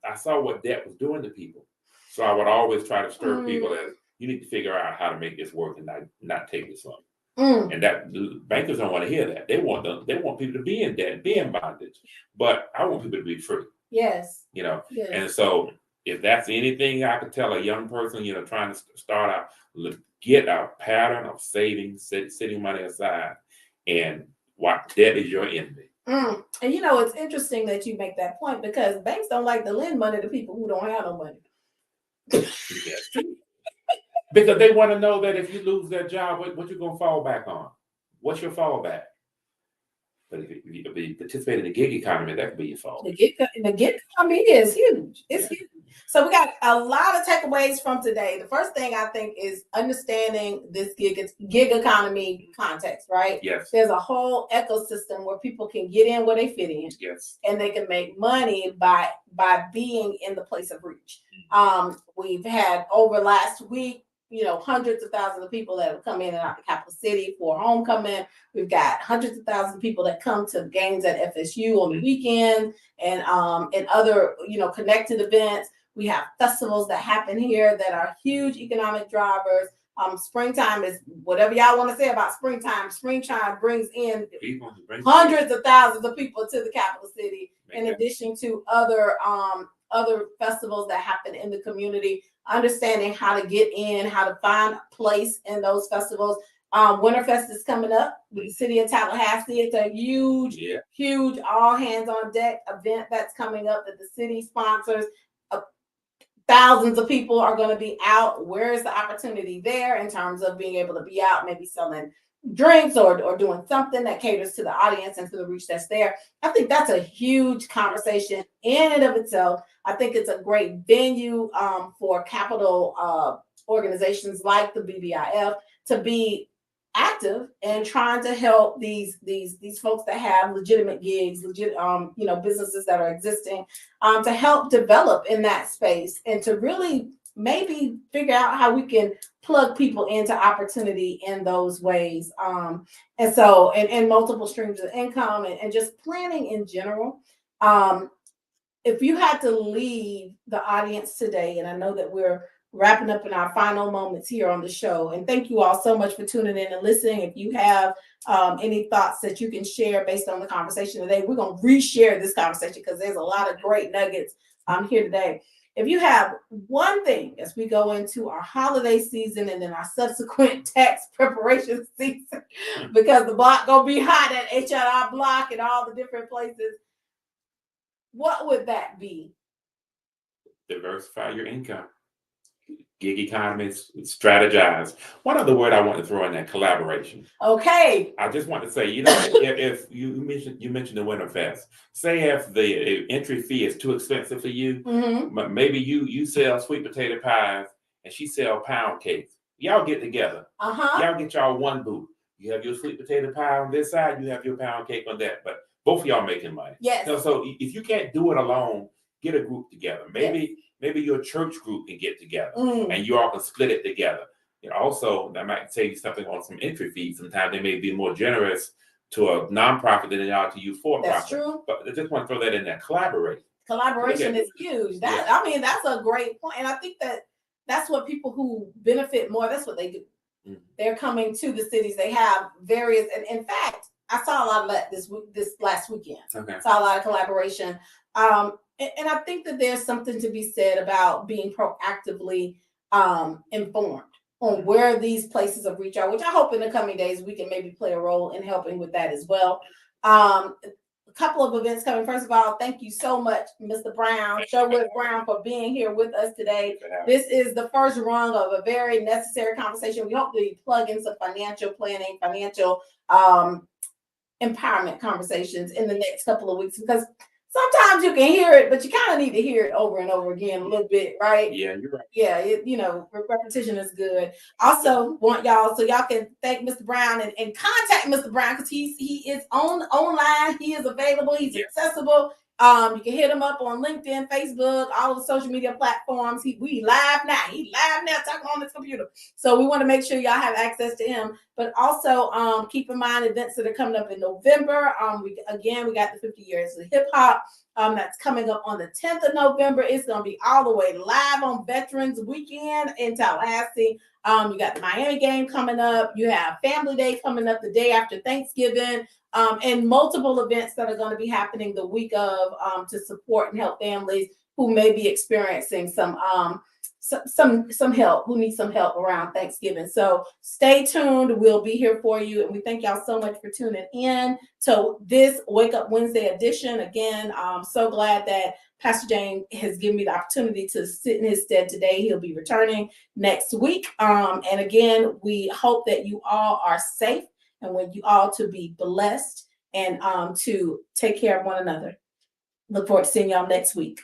what debt was doing to people. So I would always try to stir people as you need to figure out how to make this work and not take this loan. And that bankers don't want to hear that. They want people to be in debt, be in bondage. But I want people to be free. Yes. Yes. And so if that's anything I could tell a young person, trying to start out, get a pattern of saving, setting money aside, and what debt is your enemy. And it's interesting that you make that point because banks don't like to lend money to people who don't have no money. That's true. Because they want to know that if you lose that job, what you're going to fall back on? What's your fallback? But if you participate in the gig economy, that could be your fault. The gig economy is huge. It's huge. So we got a lot of takeaways from today. The first thing I think is understanding this gig economy context, right? Yes. There's a whole ecosystem where people can get in where they fit in. Yes. And they can make money by being in the place of reach. We've had over last week, hundreds of thousands of people that have come in and out of the capital city for homecoming. We've got hundreds of thousands of people that come to games at FSU on the weekend and other, connected events. We have festivals that happen here that are huge economic drivers. Springtime is whatever y'all want to say about springtime. Springtime brings in hundreds of thousands of people to the capital city, in addition to other festivals that happen in the community. Understanding how to get in, how to find a place in those festivals. Winterfest is coming up with the city of Tallahassee. It's a huge all hands on deck event that's coming up that the city sponsors. Thousands of people are going to be out. Where is the opportunity there in terms of being able to be out, maybe selling drinks or doing something that caters to the audience and to the reach that's there? I think that's a huge conversation in and of itself. I think it's a great venue for capital organizations like the BBIF to be active and trying to help these folks that have legitimate gigs, businesses that are existing, to help develop in that space and to really maybe figure out how we can plug people into opportunity in those ways. And so multiple streams of income and just planning in general. If you had to leave the audience today, and I know that we're wrapping up in our final moments here on the show, and thank you all so much for tuning in and listening. If you have any thoughts that you can share based on the conversation today, we're going to reshare this conversation because there's a lot of great nuggets here today. If you have one thing as we go into our holiday season and then our subsequent tax preparation season, because the block gonna be hot at H&R Block and all the different places, what would that be? Diversify your income. gig economists strategize. One other word I want to throw in there: collaboration. Okay. I just want to say, if you mentioned the Winterfest, say if the entry fee is too expensive for you, Mm-hmm. maybe you sell sweet potato pies and she sell pound cakes. Y'all get together. Y'all get y'all one booth. You have your sweet potato pie on this side, you have your pound cake on that, but both of y'all making money. Yes. So if you can't do it alone, get a group together. Maybe your church group can get together and you all can split it together. Also, that might save you something on some entry fees. Sometimes they may be more generous to a nonprofit than they are to you for profit. That's true. But I just want to throw that in there. Collaboration is huge. I mean, that's a great point. And I think that's what people who benefit more, that's what they do. They're coming to the cities. They have various, and in fact, I saw a lot of that this last weekend. Okay. Saw a lot of collaboration. And I think that there's something to be said about being proactively informed on where these places of reach are, which I hope in the coming days we can maybe play a role in helping with that as well. A couple of events coming. First of all, thank you so much, Mr. Brown, Sherwood Brown, for being here with us today. This is the first rung of a very necessary conversation. We hope to plug in some financial planning, financial empowerment conversations in the next couple of weeks, because sometimes you can hear it, but you kind of need to hear it over and over again a little bit, right? Yeah, you're right. Yeah, repetition is good. Also, want y'all so y'all can thank Mr. Brown and contact Mr. Brown, because he is online. He is available. He's accessible. You can hit him up on LinkedIn, Facebook, all of the social media platforms. We live now. He's live now, talking on his computer. So we want to make sure y'all have access to him. But also keep in mind events that are coming up in November. We got the 50 years of hip hop. That's coming up on the 10th of November. It's going to be all the way live on Veterans Weekend in Tallahassee. You got the Miami game coming up. You have Family Day coming up the day after Thanksgiving. And multiple events that are going to be happening the week of to support and help families who may be experiencing some help, who need some help around Thanksgiving. So stay tuned. We'll be here for you. And we thank y'all so much for tuning in to this Wake Up Wednesday edition. Again, I'm so glad that Pastor James has given me the opportunity to sit in his stead today. He'll be returning next week. And again, we hope that you all are safe and want you all to be blessed and to take care of one another. Look forward to seeing y'all next week.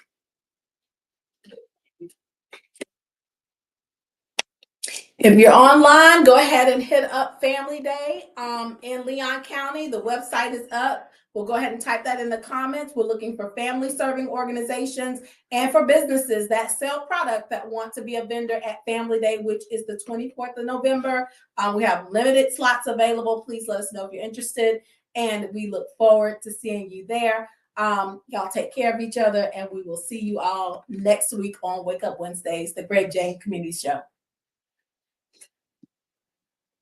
If you're online, go ahead and hit up Family Day in Leon County. The website is up. We'll go ahead and type that in the comments. We're looking for family serving organizations and for businesses that sell product that want to be a vendor at Family Day, which is the 24th of November. We have limited slots available. Please let us know if you're interested, and we look forward to seeing you there. Y'all take care of each other, and we will see you all next week on Wake Up Wednesdays, the Greg James Community Show.